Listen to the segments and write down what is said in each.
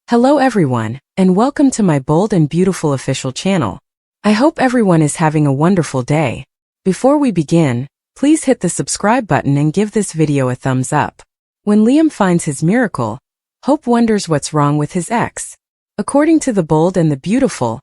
Hello everyone, and welcome to my bold and beautiful official channel. I hope everyone is having a wonderful day. Before we begin, please hit the subscribe button and give this video a thumbs up. When Liam finds his miracle, Hope wonders what's wrong with his ex. According to the bold and the beautiful,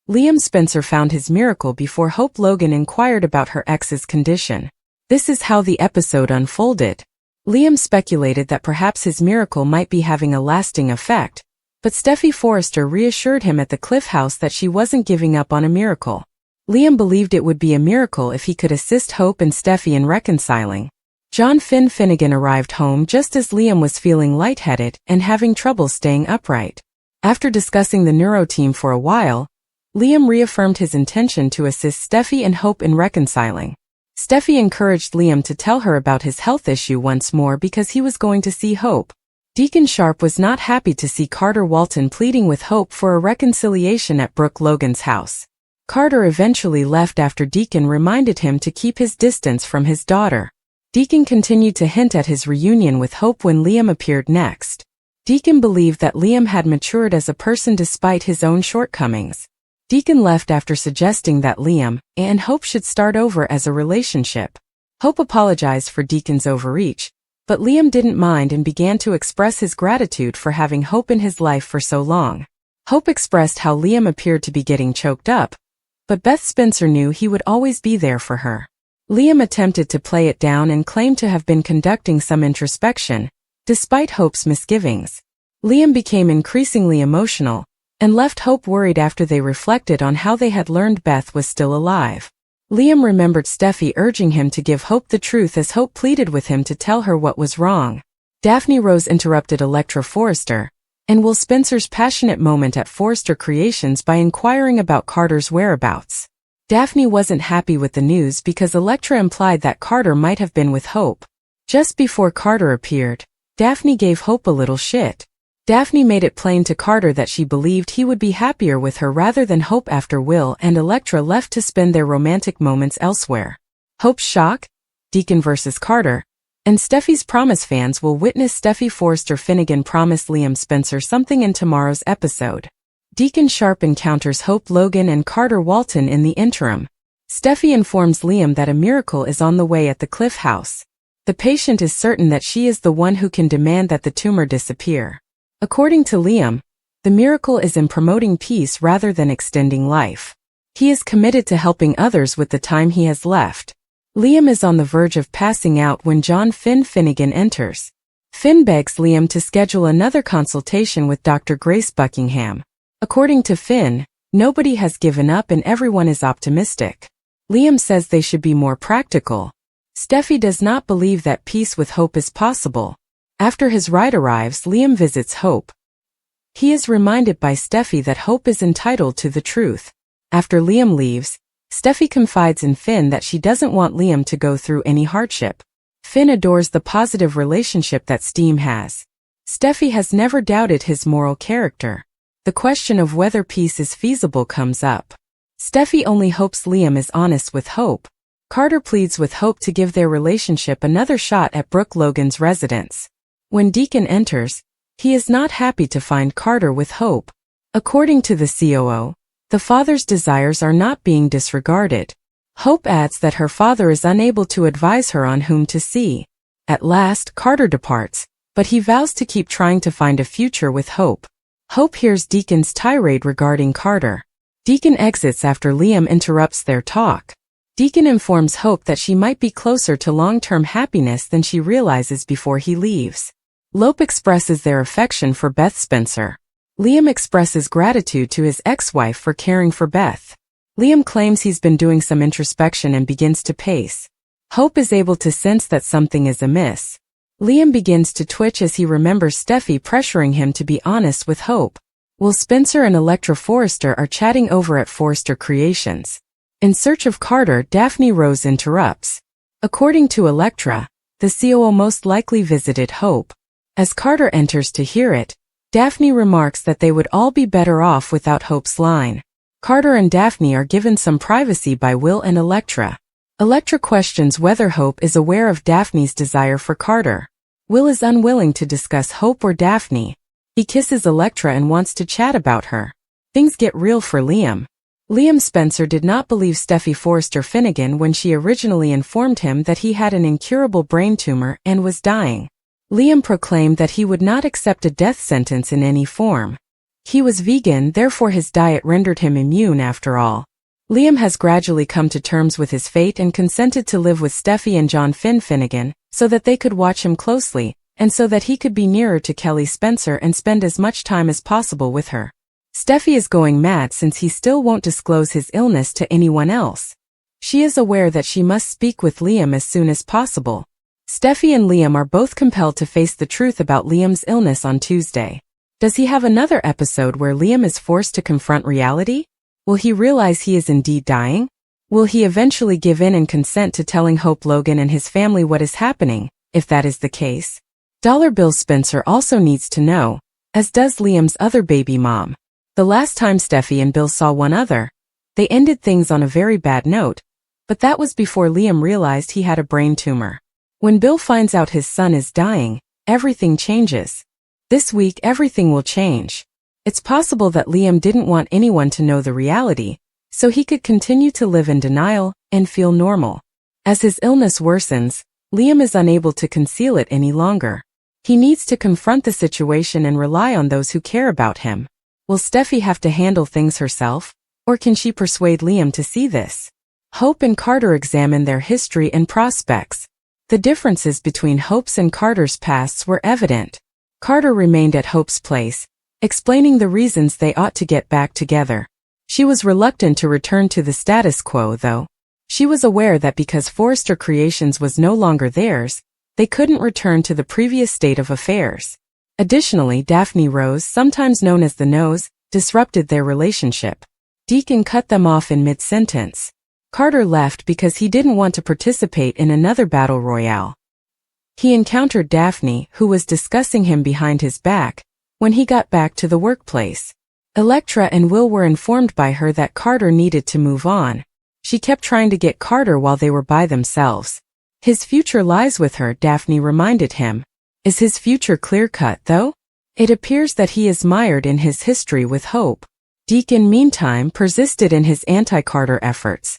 Liam Spencer found his miracle before Hope Logan inquired about her ex's condition. This is how the episode unfolded. Liam speculated that perhaps his miracle might be having a lasting effect, but Steffi Forrester reassured him at the Cliff House that she wasn't giving up on a miracle. Liam believed it would be a miracle if he could assist Hope and Steffi in reconciling. John Finn Finnegan arrived home just as Liam was feeling lightheaded and having trouble staying upright. After discussing the neuro team for a while, Liam reaffirmed his intention to assist Steffi and Hope in reconciling. Steffi encouraged Liam to tell her about his health issue once more because he was going to see Hope. Deacon Sharp was not happy to see Carter Walton pleading with Hope for a reconciliation at Brooke Logan's house. Carter eventually left after Deacon reminded him to keep his distance from his daughter. Deacon continued to hint at his reunion with Hope when Liam appeared next. Deacon believed that Liam had matured as a person despite his own shortcomings. Deacon left after suggesting that Liam and Hope should start over as a relationship. Hope apologized for Deacon's overreach, but Liam didn't mind and began to express his gratitude for having Hope in his life for so long. Hope expressed how Liam appeared to be getting choked up, but Beth Spencer knew he would always be there for her. Liam attempted to play it down and claimed to have been conducting some introspection, despite Hope's misgivings. Liam became increasingly emotional, and left Hope worried after they reflected on how they had learned Beth was still alive. Liam remembered Steffi urging him to give Hope the truth as Hope pleaded with him to tell her what was wrong. Daphne Rose interrupted Electra Forrester and Will Spencer's passionate moment at Forrester Creations by inquiring about Carter's whereabouts. Daphne wasn't happy with the news because Electra implied that Carter might have been with Hope. Just before Carter appeared, Daphne gave Hope a little shit. Daphne made it plain to Carter that she believed he would be happier with her rather than Hope after Will and Electra left to spend their romantic moments elsewhere. Hope's shock, Deacon vs. Carter, and Steffi's promise fans will witness Steffi Forrester Finnegan promise Liam Spencer something in tomorrow's episode. Deacon Sharp encounters Hope Logan and Carter Walton in the interim. Steffi informs Liam that a miracle is on the way at the Cliff House. The patient is certain that she is the one who can demand that the tumor disappear. According to Liam, the miracle is in promoting peace rather than extending life. He is committed to helping others with the time he has left. Liam is on the verge of passing out when John Finn Finnegan enters. Finn begs Liam to schedule another consultation with Dr. Grace Buckingham. According to Finn, nobody has given up and everyone is optimistic. Liam says they should be more practical. Steffi does not believe that peace with Hope is possible. After his ride arrives, Liam visits Hope. He is reminded by Steffi that Hope is entitled to the truth. After Liam leaves, Steffi confides in Finn that she doesn't want Liam to go through any hardship. Finn adores the positive relationship that Steam has. Steffi has never doubted his moral character. The question of whether peace is feasible comes up. Steffi only hopes Liam is honest with Hope. Carter pleads with Hope to give their relationship another shot at Brooke Logan's residence. When Deacon enters, he is not happy to find Carter with Hope. According to the COO, the father's desires are not being disregarded. Hope adds that her father is unable to advise her on whom to see. At last, Carter departs, but he vows to keep trying to find a future with Hope. Hope hears Deacon's tirade regarding Carter. Deacon exits after Liam interrupts their talk. Deacon informs Hope that she might be closer to long-term happiness than she realizes before he leaves. Lope expresses their affection for Beth Spencer. Liam expresses gratitude to his ex-wife for caring for Beth. Liam claims he's been doing some introspection and begins to pace. Hope is able to sense that something is amiss. Liam begins to twitch as he remembers Steffi pressuring him to be honest with Hope. Will Spencer and Electra Forrester are chatting over at Forrester Creations. In search of Carter, Daphne Rose interrupts. According to Electra, the COO most likely visited Hope. As Carter enters to hear it, Daphne remarks that they would all be better off without Hope's line. Carter and Daphne are given some privacy by Will and Electra. Electra questions whether Hope is aware of Daphne's desire for Carter. Will is unwilling to discuss Hope or Daphne. He He kisses Electra and wants to chat about her. Things get real for Liam. Liam Spencer did not believe Steffi Forrester Finnegan when she originally informed him that he had an incurable brain tumor and was dying. Liam proclaimed that he would not accept a death sentence in any form. He was vegan, therefore his diet rendered him immune after all. Liam has gradually come to terms with his fate and consented to live with Steffi and John Finn Finnegan, so that they could watch him closely, and so that he could be nearer to Kelly Spencer and spend as much time as possible with her. Steffi is going mad since he still won't disclose his illness to anyone else. She is aware that she must speak with Liam as soon as possible. Steffi and Liam are both compelled to face the truth about Liam's illness on Tuesday. Does he have another episode where Liam is forced to confront reality? Will he realize he is indeed dying? Will he eventually give in and consent to telling Hope Logan and his family what is happening, if that is the case? Dollar Bill Spencer also needs to know, as does Liam's other baby mom. The last time Steffi and Bill saw one another, they ended things on a very bad note, but that was before Liam realized he had a brain tumor. When Bill finds out his son is dying, everything changes. This week everything will change. It's possible that Liam didn't want anyone to know the reality, so he could continue to live in denial and feel normal. As his illness worsens, Liam is unable to conceal it any longer. He needs to confront the situation and rely on those who care about him. Will Steffi have to handle things herself, or can she persuade Liam to see this? Hope and Carter examine their history and prospects. The differences between Hope's and Carter's pasts were evident. Carter remained at Hope's place, explaining the reasons they ought to get back together. She was reluctant to return to the status quo, though. She was aware that because Forrester Creations was no longer theirs, they couldn't return to the previous state of affairs. Additionally, Daphne Rose, sometimes known as the Nose, disrupted their relationship. Deacon cut them off in mid-sentence. Carter left because he didn't want to participate in another battle royale. He encountered Daphne, who was discussing him behind his back, when he got back to the workplace. Electra and Will were informed by her that Carter needed to move on. She kept trying to get Carter while they were by themselves. His future lies with her, Daphne reminded him. Is his future clear-cut, though? It appears that he is mired in his history with Hope. Deacon, meantime, persisted in his anti-Carter efforts.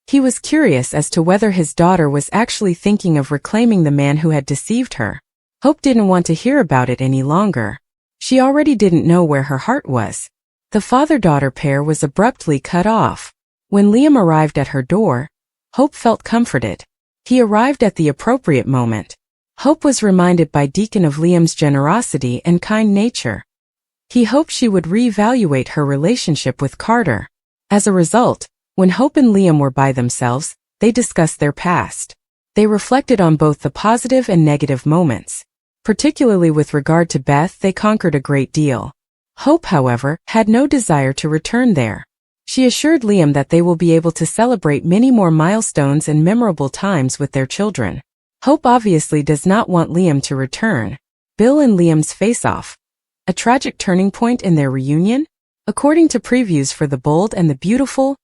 He was curious as to whether his daughter was actually thinking of reclaiming the man who had deceived her. Hope didn't want to hear about it any longer. She already didn't know where her heart was. The father-daughter pair was abruptly cut off. When Liam arrived at her door, Hope felt comforted. He arrived at the appropriate moment. Hope was reminded by Deacon of Liam's generosity and kind nature. He hoped she would reevaluate her relationship with Carter. As a result, when Hope and Liam were by themselves, they discussed their past. They reflected on both the positive and negative moments. Particularly with regard to Beth, they conquered a great deal. Hope, however, had no desire to return there. She assured Liam that they will be able to celebrate many more milestones and memorable times with their children. Hope obviously does not want Liam to return. Bill and Liam's face-off. A tragic turning point in their reunion? According to previews for The Bold and the Beautiful,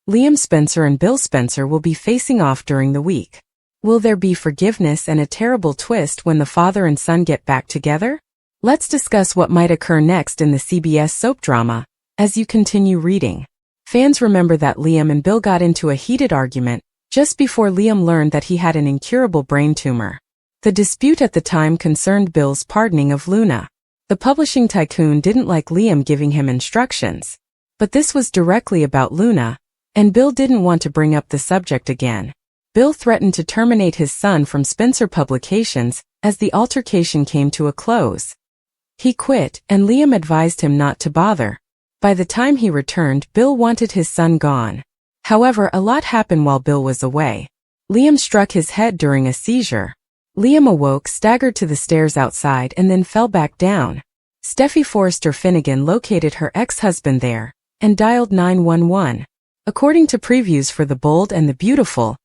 Liam Spencer and Bill Spencer will be facing off during the week. Will there be forgiveness and a terrible twist when the father and son get back together? Let's discuss what might occur next in the CBS soap drama, as you continue reading. Fans remember that Liam and Bill got into a heated argument just before Liam learned that he had an incurable brain tumor. The dispute at the time concerned Bill's pardoning of Luna. The publishing tycoon didn't like Liam giving him instructions. But this was directly about Luna, and Bill didn't want to bring up the subject again. Bill threatened to terminate his son from Spencer Publications as the altercation came to a close. He quit, and Liam advised him not to bother. By the time he returned, Bill wanted his son gone. However, a lot happened while Bill was away. Liam struck his head during a seizure. Liam awoke, staggered to the stairs outside, and then fell back down. Steffi Forrester Finnegan located her ex-husband there and dialed 911. According to previews for The Bold and the Beautiful,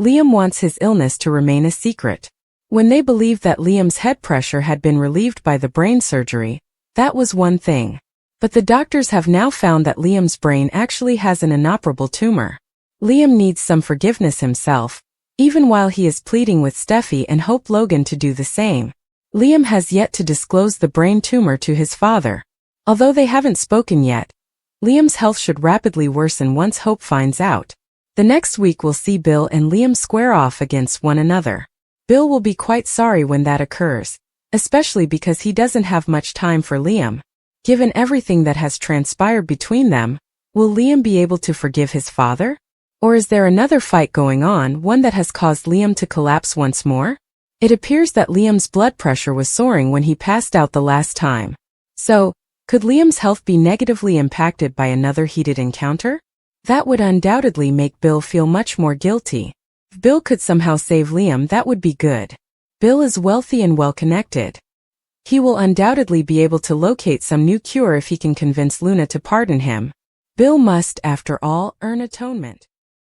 Liam wants his illness to remain a secret. When they believed that Liam's head pressure had been relieved by the brain surgery, that was one thing. But the doctors have now found that Liam's brain actually has an inoperable tumor. Liam needs some forgiveness himself, even while he is pleading with Steffi and Hope Logan to do the same. Liam has yet to disclose the brain tumor to his father. Although they haven't spoken yet, Liam's health should rapidly worsen once Hope finds out. The next week will see Bill and Liam square off against one another. Bill will be quite sorry when that occurs, especially because he doesn't have much time for Liam. Given everything that has transpired between them, will Liam be able to forgive his father? Or is there another fight going on, one that has caused Liam to collapse once more? It appears that Liam's blood pressure was soaring when he passed out the last time. So, could Liam's health be negatively impacted by another heated encounter? That would undoubtedly make Bill feel much more guilty. If Bill could somehow save Liam, that would be good. Bill is wealthy and well-connected. He will undoubtedly be able to locate some new cure if he can convince Luna to pardon him. Bill must, after all, earn atonement.